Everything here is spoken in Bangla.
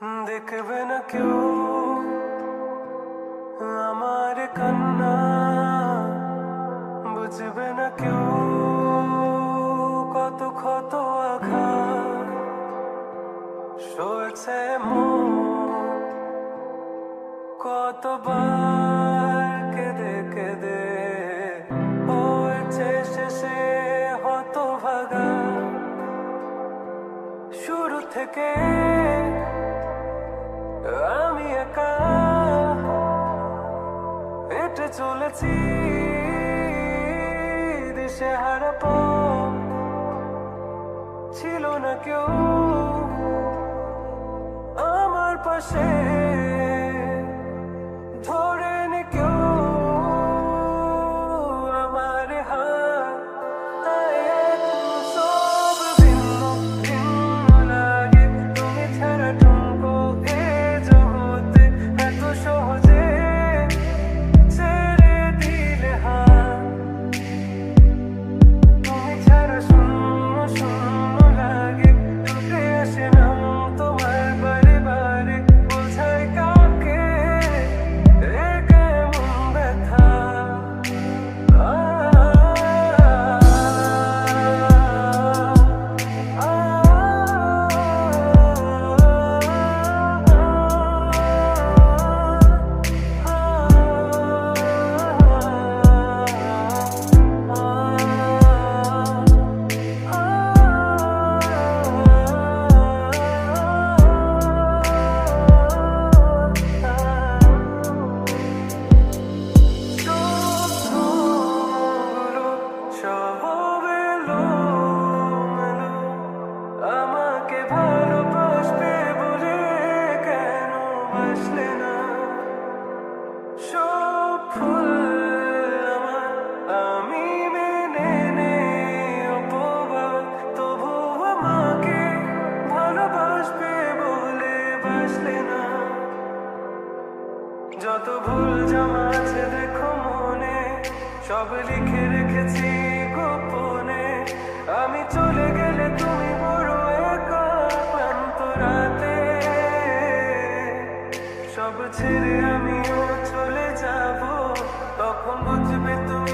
দেখবে না কেউ আমার কান্না, বুঝবে না কেউ কত ক্ষত আঘাত সয়েছে মন, কতবার কেঁদে কেঁদে হয়েছে শেষে হতভাগা। শুরু থেকে আমি একা হেঁটে চলেছি দিশেহারা পথ, ছিল না কেউ আমার পাশে, ধরেনি কেউ আমার হাত। তাই এখন সব ভিন্ন ভিন্ন লাগে, তুমি ছাড়া ঠুনকো এ জগতে এত সহজে ছেড়ে দিলে হাত। তুমি ছাড়া শূন্য শূন্য লাগে, টুটে আসে নাম তোমার বারে বারে, বোঝাই কাকে এ কেমন ব্যথা। আমাকে ভালোবাসবে বলে কেন বাসলে না? সব ফুল আমার আমি মেনে নেই অপবাদ, তবু আমাকে ভালোবাসবে বলে বাসলে না। যত ভুল জমা আছে দেখো মনে, সব লিখে রেখেছি গোপনে। আমি চলে গেলে তুমি বড় একা ক্লান্ত রাতে, সব ছেড়ে আমিও চলে যাব, তখন বুঝবে তুমি